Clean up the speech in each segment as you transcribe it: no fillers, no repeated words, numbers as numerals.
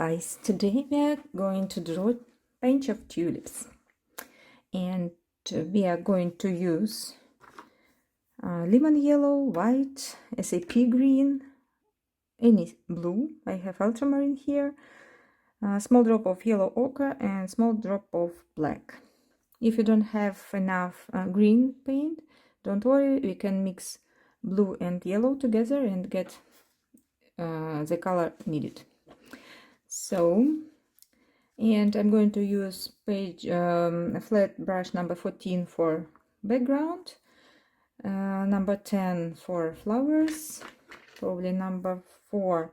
guys, today we are going to draw a bunch of tulips, and we are going to use lemon yellow, white, SAP green, any blue. I have ultramarine here, a small drop of yellow ochre and small drop of black. If you don't have enough green paint, don't worry, we can mix blue and yellow together and get the color needed. So, and I'm going to use a flat brush number 14 for background, number 10 for flowers, probably number 4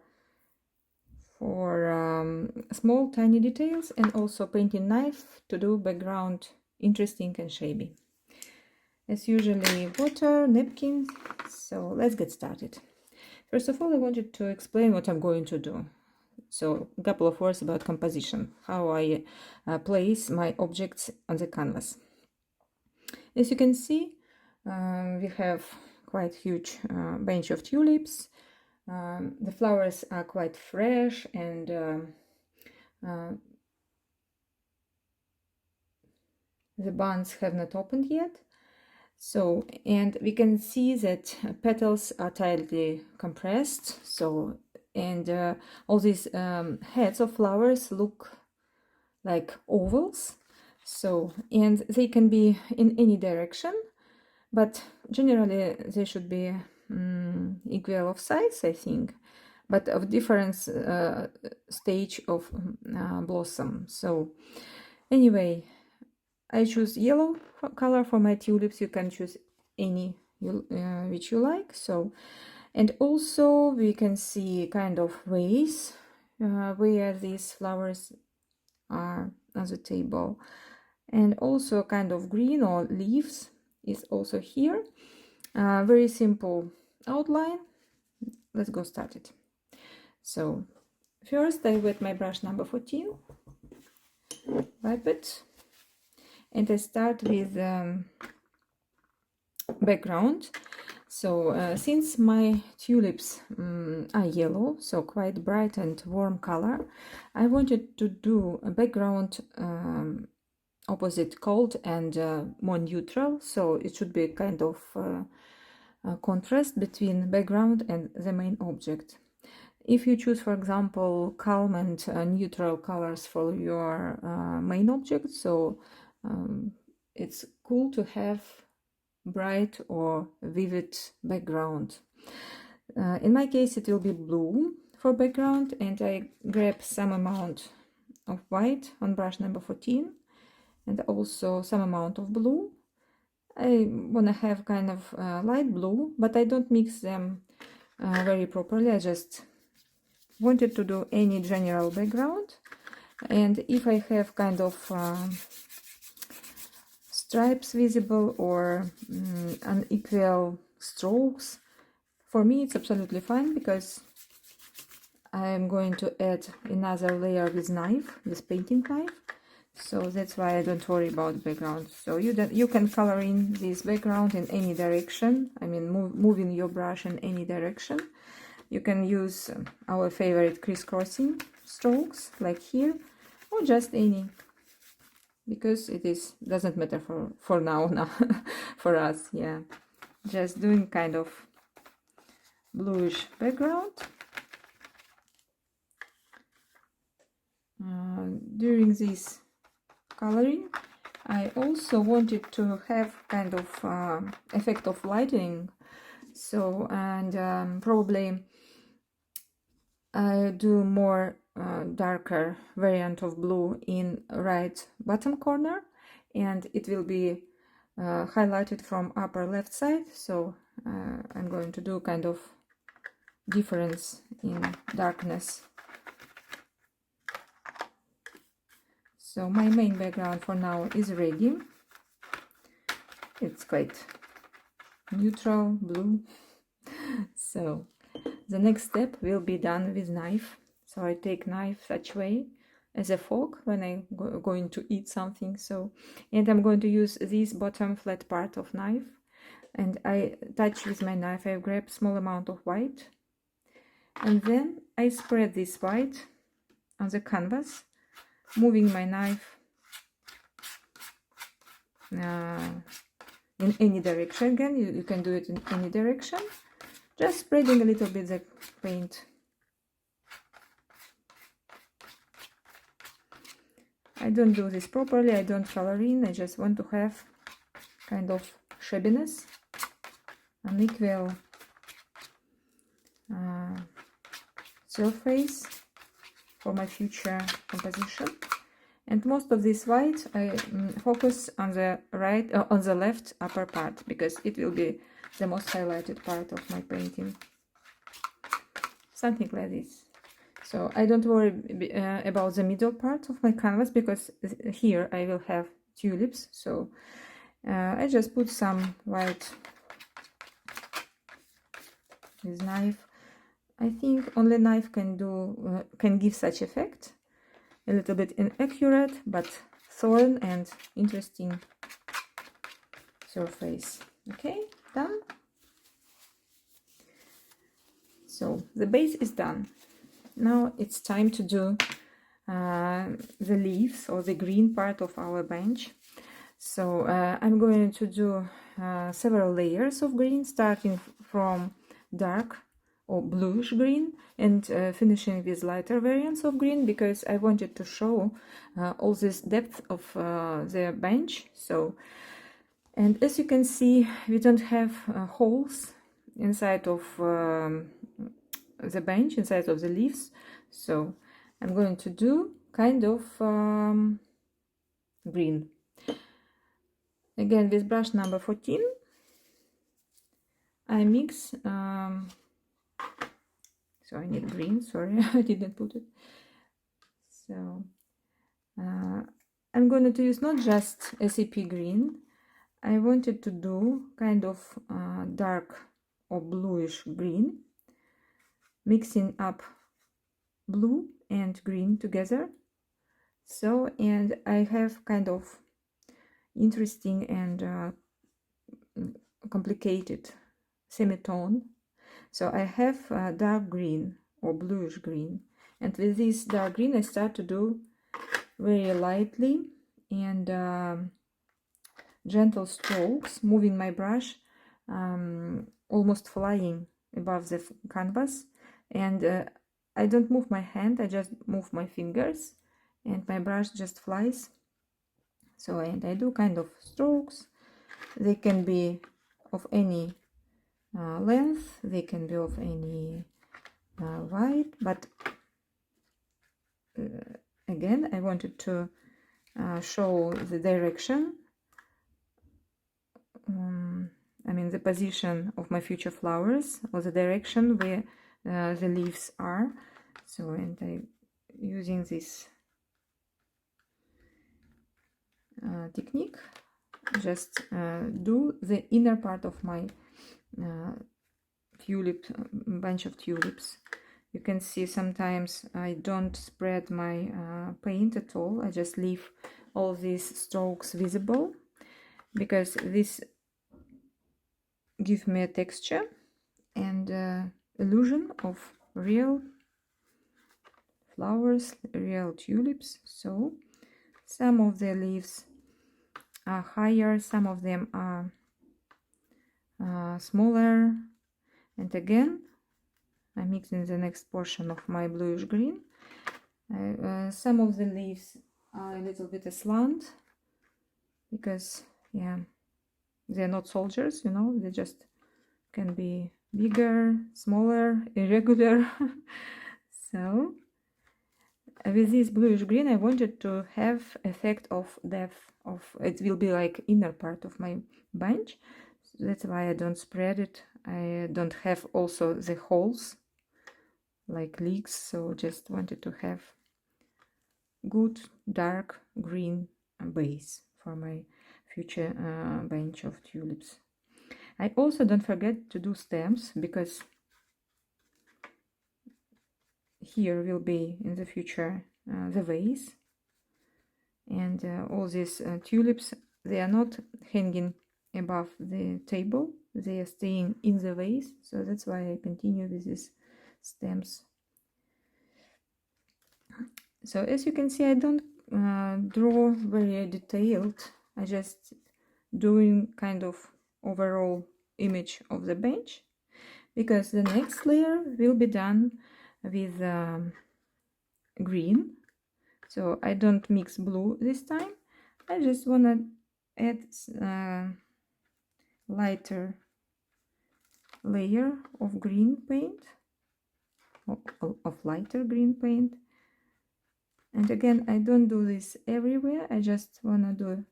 for small tiny details, and also painting knife to do background interesting and shabby. As usually, water, napkin. So let's get started. First of all, I wanted to explain what I'm going to do. So a couple of words about composition, how I place my objects on the canvas. As you can see, we have quite huge bunch of tulips. The flowers are quite fresh and the buds have not opened yet. So, and we can see that petals are tightly compressed. So, and all these heads of flowers look like ovals. So, and they can be in any direction, but generally they should be equal of size, I think, but of different stage of blossom. So, anyway, I choose yellow color for my tulips. You can choose any which you like. So, and also we can see kind of ways where these flowers are on the table, and also kind of green or leaves is also here. Very simple outline. Let's go start it. So first I wet my brush number 14, wipe it, and I start with background. So since my tulips are yellow, so quite bright and warm color, I wanted to do a background opposite cold and more neutral, so it should be a kind of contrast between background and the main object. If you choose, for example, calm and neutral colors for your main object, so it's cool to have bright or vivid background. In my case, it will be blue for background, and I grab some amount of white on brush number 14 and also some amount of blue. I want to have kind of light blue, but I don't mix them very properly. I just wanted to do any general background, and if I have kind of stripes visible or unequal strokes, for me it's absolutely fine, because I'm going to add another layer with knife, with painting knife. So that's why I don't worry about background. So you can color in this background in any direction. I mean, moving your brush in any direction. You can use our favorite crisscrossing strokes like here, or just any, because it doesn't matter for now for us. Yeah, just doing kind of bluish background. During this coloring, I also wanted to have kind of effect of lighting. So, and probably I do more darker variant of blue in right bottom corner, and it will be highlighted from upper left side. So I'm going to do kind of difference in darkness. So my main background for now is ready. It's quite neutral blue. So the next step will be done with knife. So I take knife such way as a fork when I'm going to eat something. So, and I'm going to use this bottom flat part of knife, and I touch with my knife. I grab small amount of white, and then I spread this white on the canvas, moving my knife in any direction. Again, you can do it in any direction, just spreading a little bit the paint. I don't do this properly, I don't color in, I just want to have kind of shabbiness, an equal surface for my future composition. And most of this white I focus on the right, on the left upper part, because it will be the most highlighted part of my painting. Something like this. So I don't worry about the middle part of my canvas, because here I will have tulips. So I just put some white with knife. I think only knife can give such effect. A little bit inaccurate, but thorn and interesting surface. Okay, done. So the base is done. Now it's time to do the leaves or the green part of our bench. So I'm going to do several layers of green, starting from dark or bluish green and finishing with lighter variants of green, because I wanted to show all this depth of the bench. So, and as you can see, we don't have holes inside of the bench, inside of the leaves. So I'm going to do kind of green. Again, with brush number 14, I mix, so I need green, sorry, I didn't put it. So I'm going to use not just SAP green, I wanted to do kind of dark or bluish green, mixing up blue and green together. So, and I have kind of interesting and complicated semitone. So I have dark green or bluish green, and with this dark green I start to do very lightly and gentle strokes, moving my brush almost flying above the canvas, and I don't move my hand, I just move my fingers and my brush just flies. So, and I do kind of strokes. They can be of any length, they can be of any height, but again I wanted to show the direction, I mean the position of my future flowers, or the direction where the leaves are. So, and I using this technique, just do the inner part of my tulip, bunch of tulips. You can see sometimes I don't spread my paint at all, I just leave all these strokes visible, because this gives me a texture and illusion of real flowers, real tulips. So some of the leaves are higher, some of them are smaller, and again I'm mixing the next portion of my bluish green. Some of the leaves are a little bit aslant, because yeah, they're not soldiers, you know, they just can be bigger, smaller, irregular. So with this bluish green I wanted to have effect of depth, of it will be like inner part of my bunch. So that's why I don't spread it. I don't have also the holes like leaks, so just wanted to have good dark green base for my future bunch of tulips. I also don't forget to do stems, because here will be in the future the vase, and all these tulips, they are not hanging above the table, they are staying in the vase. So that's why I continue with these stems. So as you can see, I don't draw very detailed. I just doing kind of overall image of the bench, because the next layer will be done with green. So I don't mix blue this time. I just want to add lighter layer of green paint, of lighter green paint. And again, I don't do this everywhere. I just want to do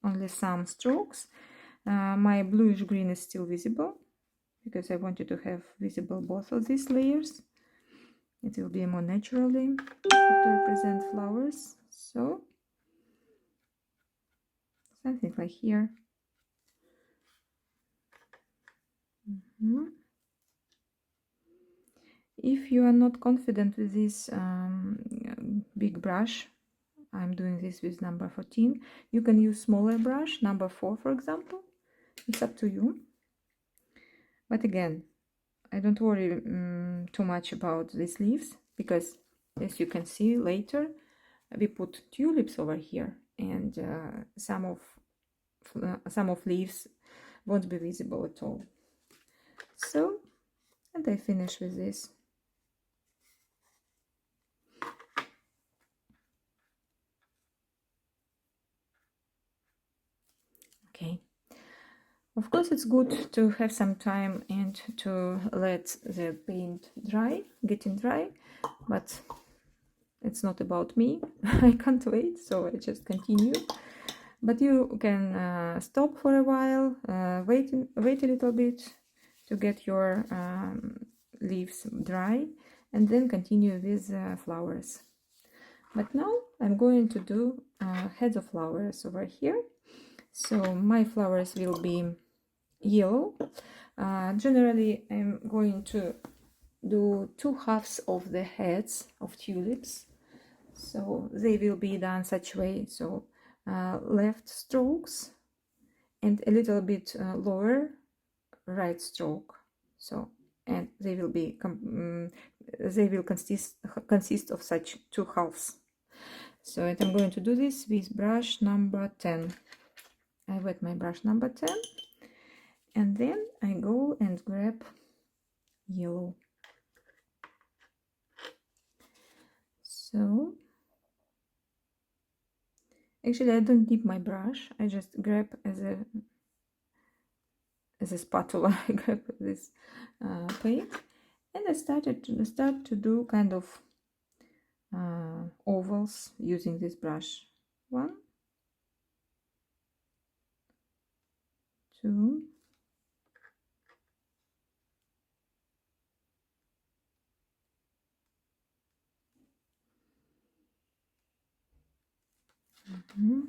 only some strokes. My bluish green is still visible because I wanted to have visible both of these layers. It will be more naturally to represent flowers. So something like here. If you are not confident with this big brush, I'm doing this with number 14, you can use smaller brush, number 4 for example. It's up to you. But again, I don't worry too much about these leaves, because as you can see later, we put tulips over here, and some of leaves won't be visible at all. So, and I finish with this. Okay. Of course, it's good to have some time and to let the paint getting dry, but it's not about me. I can't wait, so I just continue. But you can stop for a while, wait a little bit to get your leaves dry, and then continue with flowers. But now I'm going to do heads of flowers over here. So my flowers will be yellow. Generally, I'm going to do 2 halves of the heads of tulips. So they will be done such way. So left strokes and a little bit lower right stroke. So, and they will be consist of such 2 halves. So I'm going to do this with brush number 10. I wet my brush number 10, and then I go and grab yellow. So actually I don't dip my brush, I just grab as a spatula. I grab this paint, and I start to do kind of ovals using this brush. 1, 2, 3.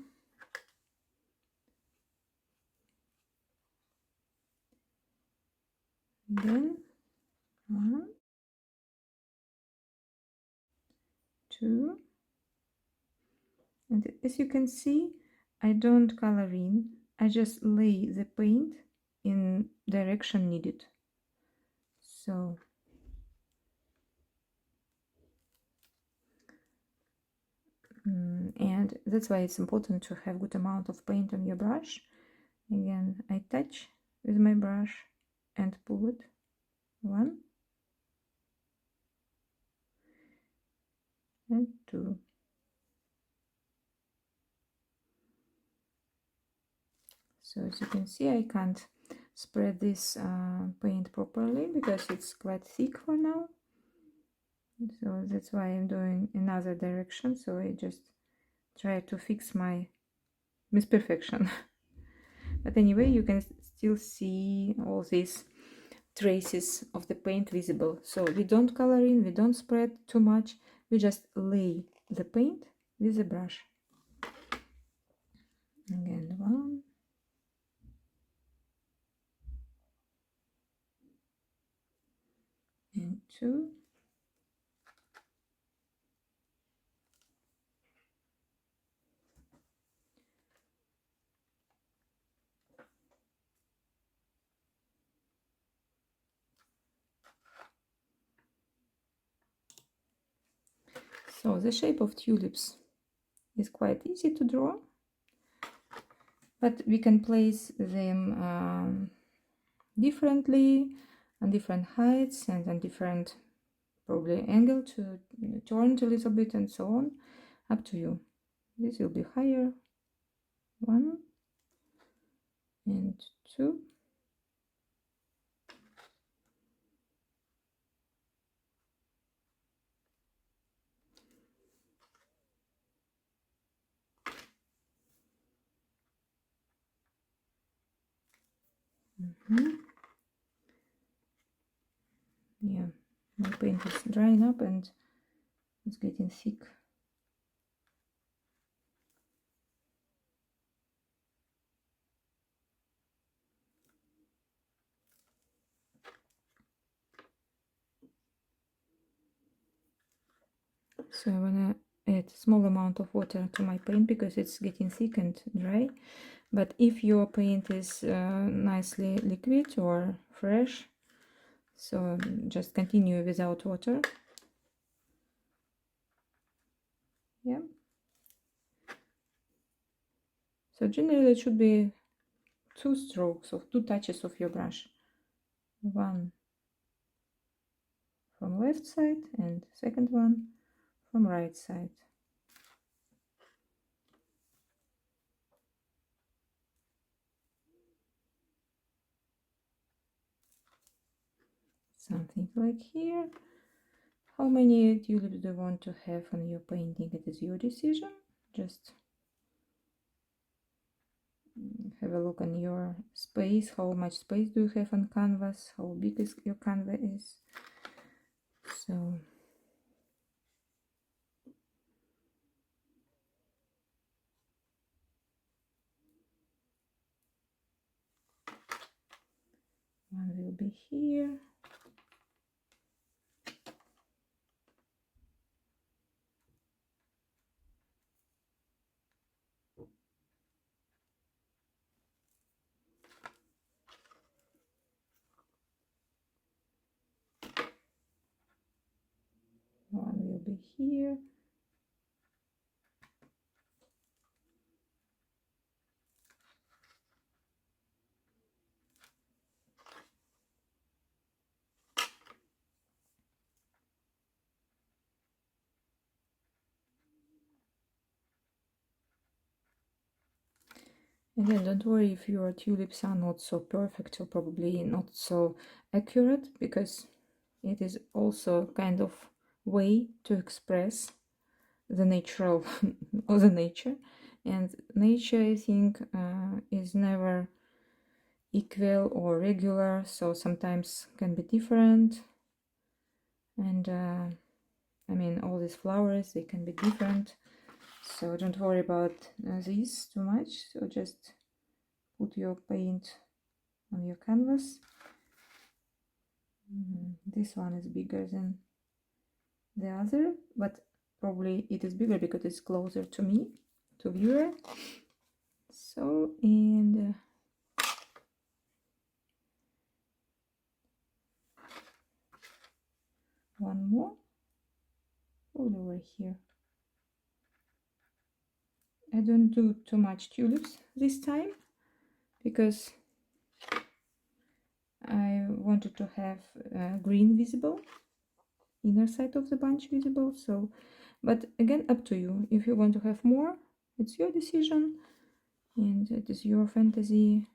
Then 1, 2, and as you can see, I don't color in, I just lay the paint in direction needed. So and that's why it's important to have good amount of paint on your brush. Again, I touch with my brush and pull it. 1 and 2. So as you can see, I can't spread this paint properly because it's quite thick for now. So that's why I'm doing another direction. So I just try to fix my misperfection. But anyway, you can still see all these traces of the paint visible. So we don't color in, we don't spread too much, we just lay the paint with the brush. Again, 1 and 2. So the shape of tulips is quite easy to draw, but we can place them differently on different heights and on different probably angle to turn it a little bit and so on. Up to you. This will be higher. 1 and 2. Yeah, my paint is drying up and it's getting thick. So I want to add small amount of water to my paint because it's getting thick and dry. But if your paint is nicely liquid or fresh, so just continue without water. Yeah. So generally it should be 2 strokes of 2 touches of your brush. One from left side and second one from right side. Something like here. How many tulips do you want to have on your painting? It is your decision. Just have a look on your space. How much space do you have on canvas? How big is your canvas is? So one will be here. One will be here. Again, don't worry if your tulips are not so perfect or probably not so accurate, because it is also kind of way to express the natural or the nature, and nature, I think, is never equal or regular, so sometimes can be different. And I mean, all these flowers, they can be different, so don't worry about this too much. So just put your paint on your canvas. This one is bigger than the other, but probably it is bigger because it's closer to me, to viewer. So, and one more all over here. I don't do too much tulips this time because I wanted to have green visible, inner side of the bunch visible. So, but again, up to you. If you want to have more, it's your decision, and it is your fantasy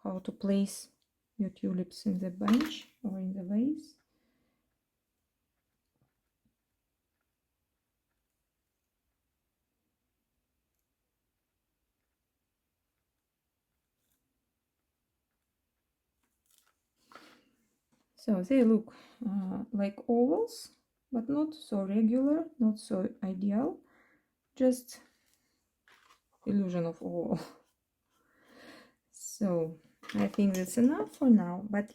how to place your tulips in the bunch or in the vase. So they look like ovals, but not so regular, not so ideal, just illusion of oval. So I think that's enough for now, but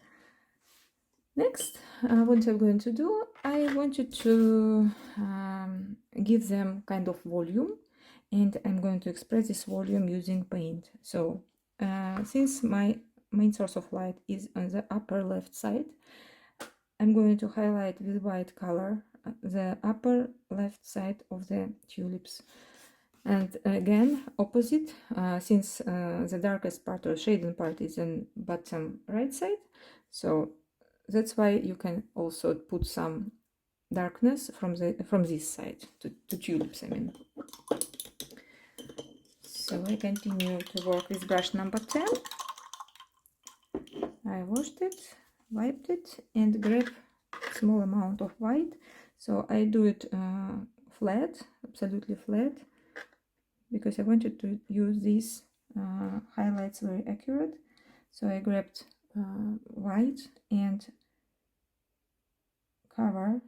next what I'm going to do, I wanted to give them kind of volume, and I'm going to express this volume using paint. So since my main source of light is on the upper left side, I'm going to highlight with white color the upper left side of the tulips. And again, opposite, since the darkest part or shaded part is in bottom right side, so that's why you can also put some darkness from this side to tulips, I mean. So I continue to work with brush number 10. I washed it, wiped it, and grab small amount of white. So I do it flat, absolutely flat, because I wanted to use these highlights very accurate. So I grabbed white and cover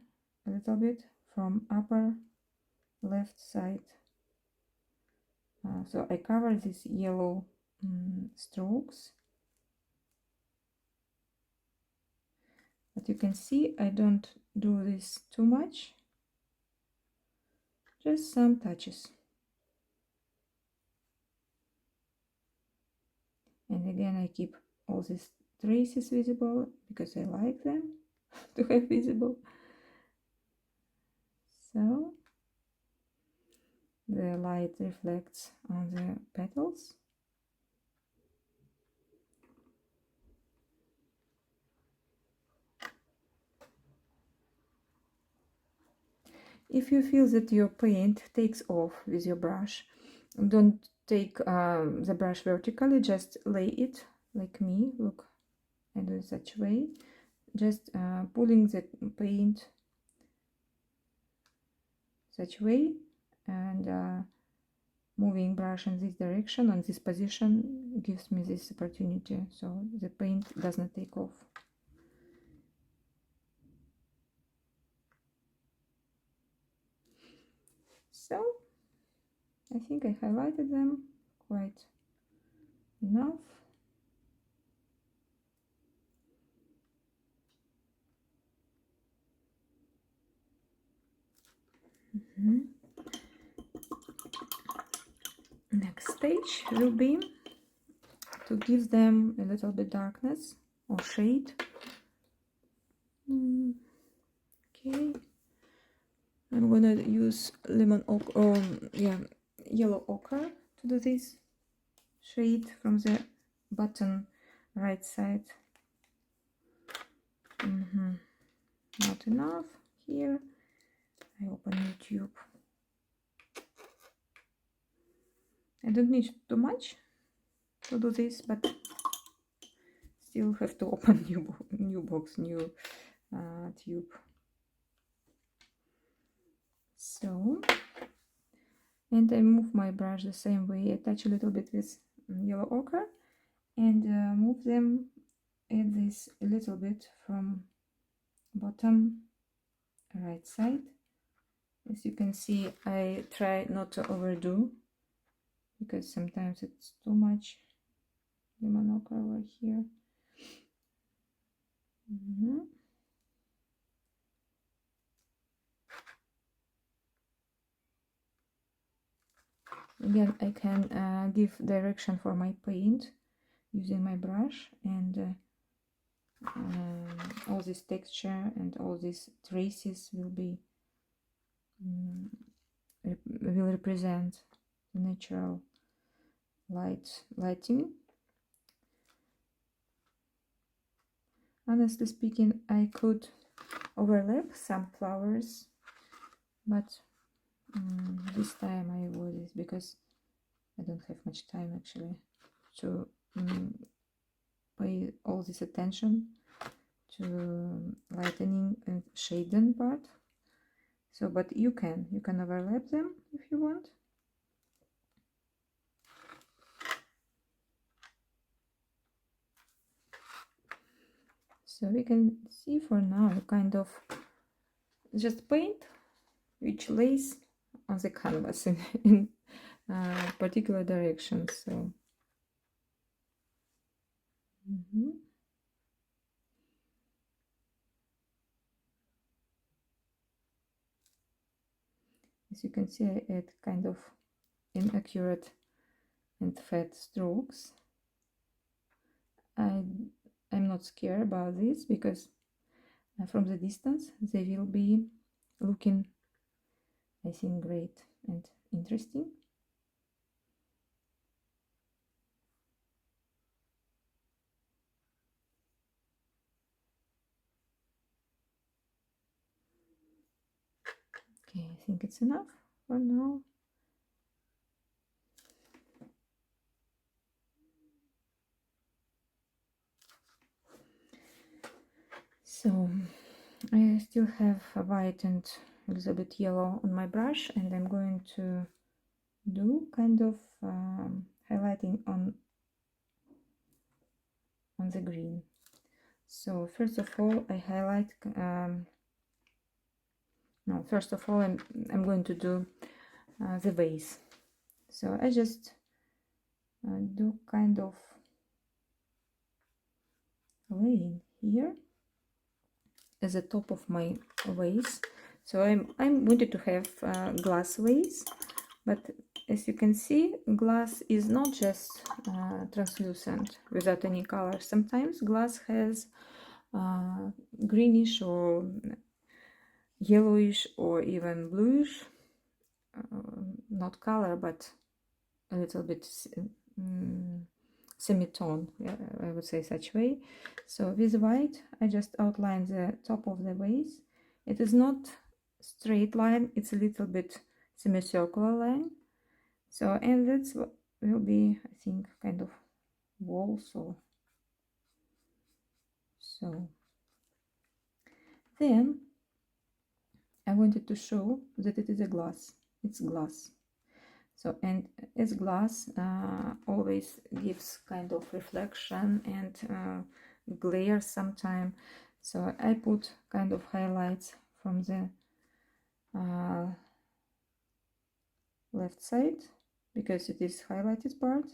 a little bit from upper left side. So I cover these yellow strokes. But you can see I don't do this too much, just some touches. And again, I keep all these traces visible because I like them to have visible. So the light reflects on the petals. If you feel that your paint takes off with your brush, don't take the brush vertically, just lay it like me. Look, I do it such way. Just pulling the paint such way and moving brush in this direction and this position gives me this opportunity, so the paint does not take off. So I think I highlighted them quite enough. Next stage will be to give them a little bit darkness or shade. Okay, I'm gonna use lemon ochre, yellow ochre to do this shade from the bottom right side. Not enough here. I open YouTube. I don't need too much to do this, but still have to open new box, new tube. So, and I move my brush the same way. I touch a little bit with yellow ochre and move them at this a little bit from bottom right side. As you can see, I try not to overdo because sometimes it's too much lemon ochre over here. Again, I can give direction for my paint using my brush, and all this texture and all these traces will be will represent the natural lighting. Honestly speaking, I could overlap some flowers, but this time I avoid this because I don't have much time actually to pay all this attention to lightening and shading part. So, but you can overlap them if you want. So we can see for now kind of just paint which lays on the canvas in particular directions. So as you can see, I add kind of inaccurate and fat strokes. I'm not scared about this because from the distance they will be looking, I think, great and interesting. Okay, I think it's enough for now. So I still have a white and a little bit yellow on my brush, and I'm going to do kind of highlighting on the green. So first of all, I highlight. No, first of all, I'm going to do the vase. So I just do kind of laying here at the top of my vase. So I'm wanted to have glass vase, but as you can see, glass is not just translucent without any color. Sometimes glass has greenish or yellowish or even bluish, not color, but a little bit semitone, I would say such way. So with white, I just outline the top of the vase. It is not straight line, it's a little bit semicircular line. So, and that's what will be, I think, kind of wall. So then I wanted to show that it is a glass. It's glass. So, and as glass always gives kind of reflection and glare sometime. So I put kind of highlights from the left side because it is highlighted part.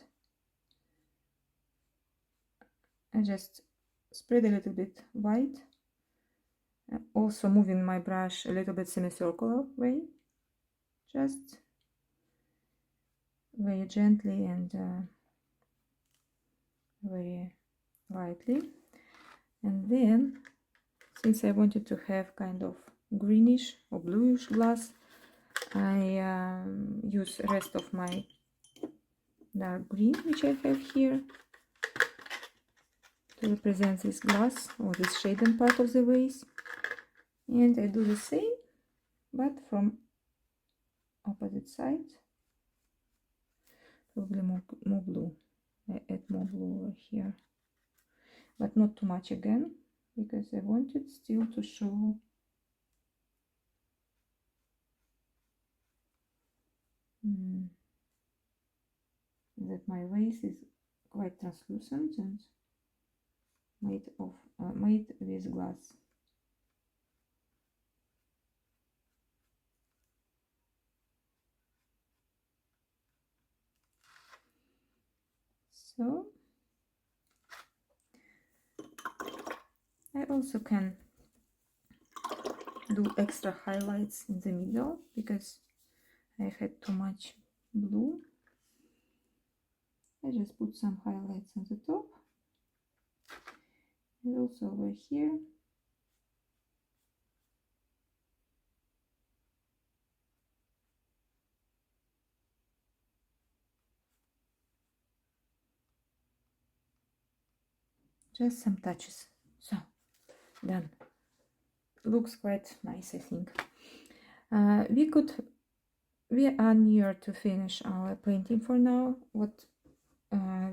I just spread a little bit white, also moving my brush a little bit semicircular way, just very gently and very lightly. And then, since I wanted to have kind of greenish or bluish glass, I use rest of my dark green, which I have here, to represent this glass or this shaded part of the vase. And I do the same, but from opposite side. Probably more blue. I add more blue over here, but not too much again, because I wanted still to show that my vase is quite translucent and made with glass. So I also can do extra highlights in the middle because I had too much blue. I just put some highlights on the top and also over here. Just some touches. So done. Looks quite nice, I think. We are near to finish our painting for now. What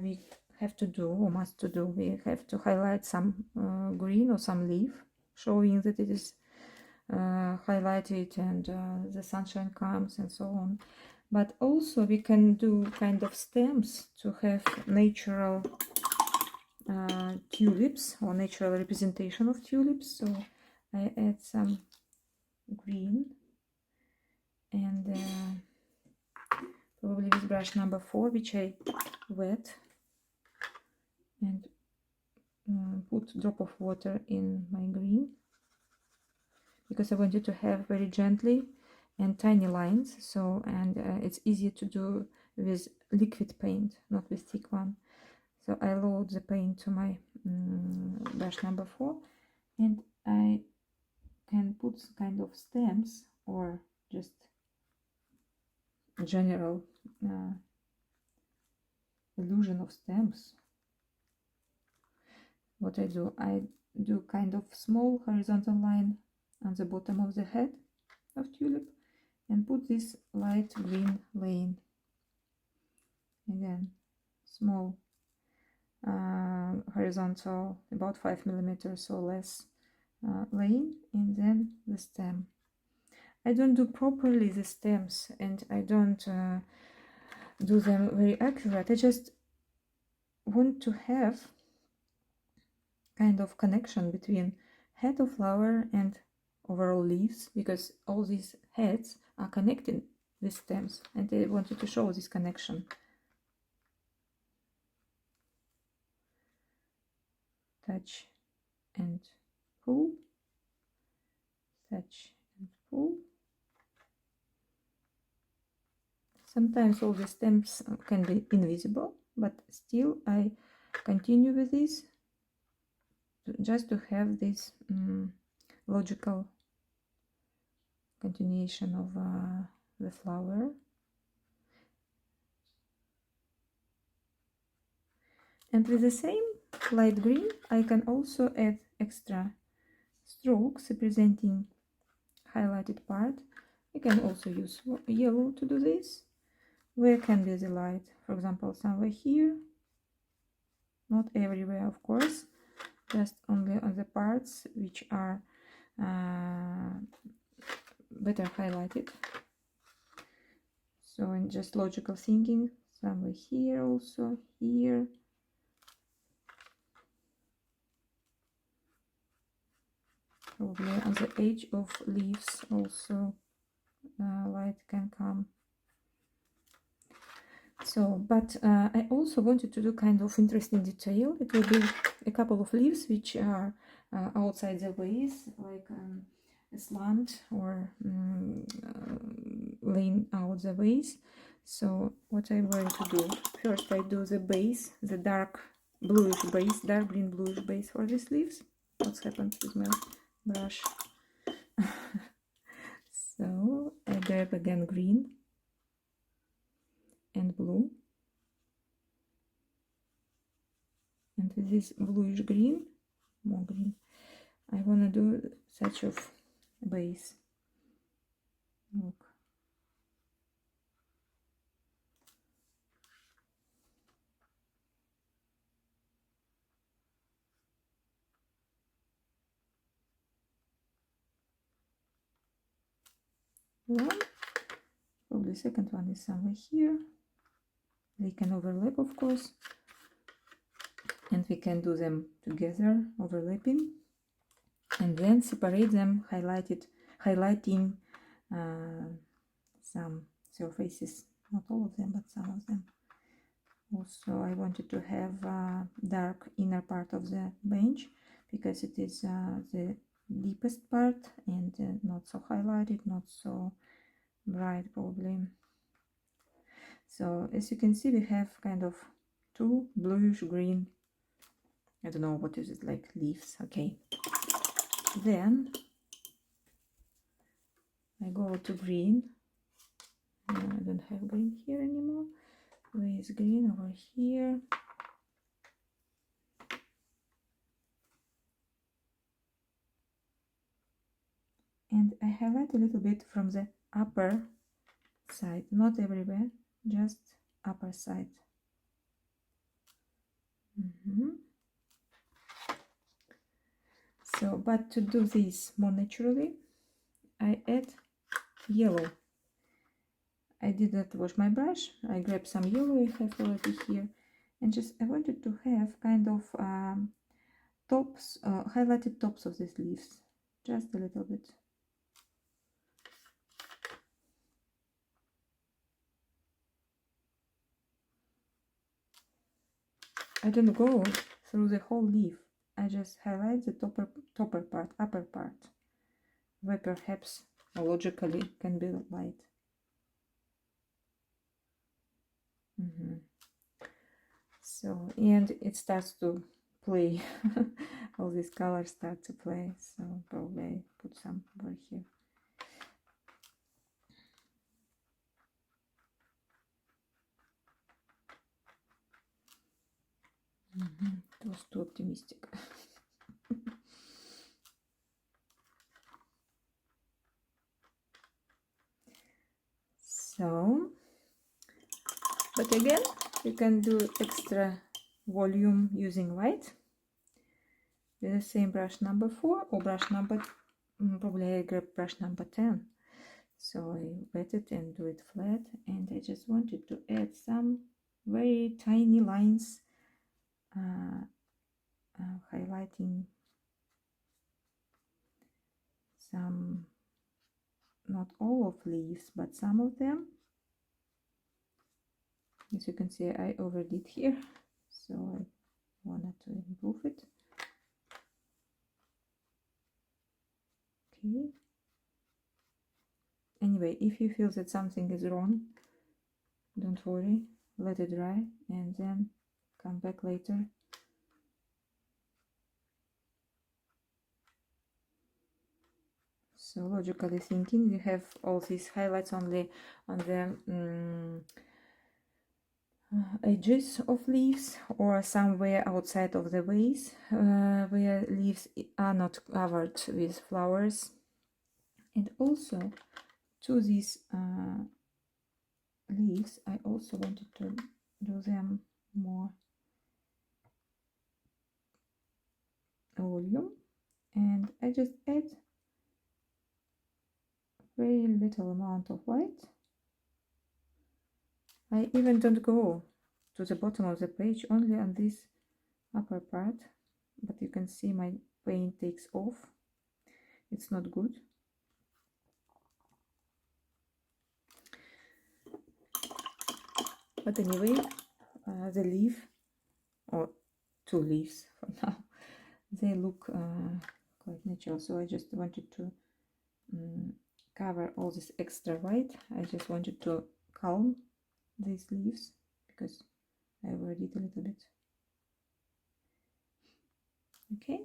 we have to do or must to do, we have to highlight some green or some leaf, showing that it is highlighted and the sunshine comes and so on. But also we can do kind of stems to have natural tulips or natural representation of tulips. So I add some green and probably with brush number 4, which I wet and put drop of water in my green because I wanted to have very gently and tiny lines. So and it's easier to do with liquid paint, not with thick one. So I load the paint to my brush number 4 and I can put kind of stems or just general illusion of stems. What I do kind of small horizontal line on the bottom of the head of tulip and put this light green lane. Again, small horizontal, about 5 millimeters or less lane, and then the stem. I don't do properly the stems, and I don't do them very accurate. I just want to have kind of connection between head of flower and overall leaves, because all these heads are connected with stems, and I wanted to show this connection. Touch and pull, touch and pull. Sometimes all the stems can be invisible, but still I continue with this just to have this logical continuation of the flower. And with the same light green, I can also add extra strokes representing highlighted part. You can also use yellow to do this. Where can be the light? For example, somewhere here. Not everywhere, of course, just only on the parts which are better highlighted. So in just logical thinking, somewhere here also, here. Probably on the edge of leaves also light can come. So, but I also wanted to do kind of interesting detail. It will be a couple of leaves which are outside the vase, like a slant or laying out the vase. So what I'm going to do, first I do the base, the dark bluish base, dark green bluish base for these leaves. What's happened with my brush? So I grab again green and blue, and with this bluish green, more green, I want to do such of base. Look. One, probably second one is somewhere here. They can overlap, of course, and we can do them together, overlapping, and then separate them, highlighting some surfaces, not all of them, but some of them. Also, I wanted to have dark inner part of the bench because it is the deepest part and not so highlighted, not so bright probably. So as you can see, we have kind of two bluish green, I don't know what is it, like leaves. Okay, then I go to green. I don't have green here anymore. Where is green? Over here. And I highlight a little bit from the upper side, not everywhere, just upper side. So, but to do this more naturally, I add yellow. I did not wash my brush. I grabbed some yellow I have already here, and just I wanted to have kind of tops, highlighted tops of these leaves, just a little bit. I don't go through the whole leaf. I just highlight the topper part, upper part, where perhaps logically can be light. So, and it starts to play all these colors start to play. So probably I put some over here. It was too optimistic. So, but again, you can do extra volume using white with the same brush number 4 or brush number, probably I grab brush number 10. So I wet it and do it flat, and I just wanted to add some very tiny lines, highlighting some, not all of leaves, but some of them. As you can see, I overdid here, so I wanted to improve it. Okay. Anyway, if you feel that something is wrong, don't worry, let it dry and then come back later. So logically thinking, we have all these highlights only on the edges of leaves or somewhere outside of the vase where leaves are not covered with flowers. And also to these leaves, I also wanted to do them more volume, and I just add very little amount of white. I even don't go to the bottom of the page, only on this upper part, but you can see my paint takes off. It's not good. But anyway, the leaf, or 2 leaves for now, they look quite natural. So I just wanted to cover all this extra white. I just wanted to calm these leaves because I overdid a little bit. Okay.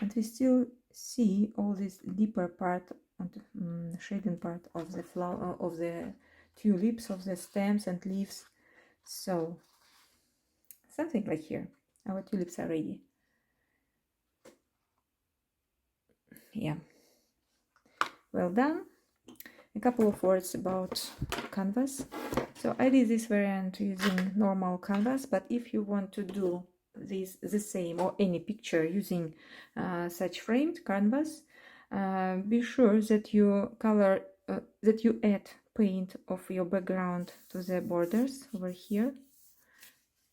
And we still see all this deeper part and shading part of the flower, of the tulips, of the stems and leaves. So something like here. Our tulips are ready. Yeah. Well done. A couple of words about canvas. So I did this variant using normal canvas, but if you want to do this the same or any picture using such framed canvas, be sure that you color that you add paint of your background to the borders over here.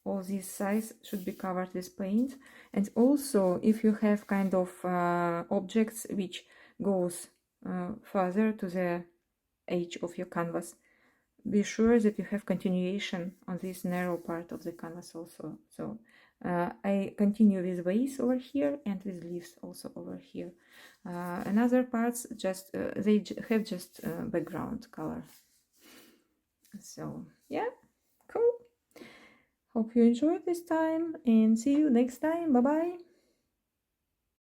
All these sides should be covered with paint. And also, if you have kind of objects which goes further to the edge of your canvas, be sure that you have continuation on this narrow part of the canvas also. So I continue with vase over here and with leaves also over here. And other parts just they have just background color. So yeah, cool. Hope you enjoyed this time and see you next time. Bye bye.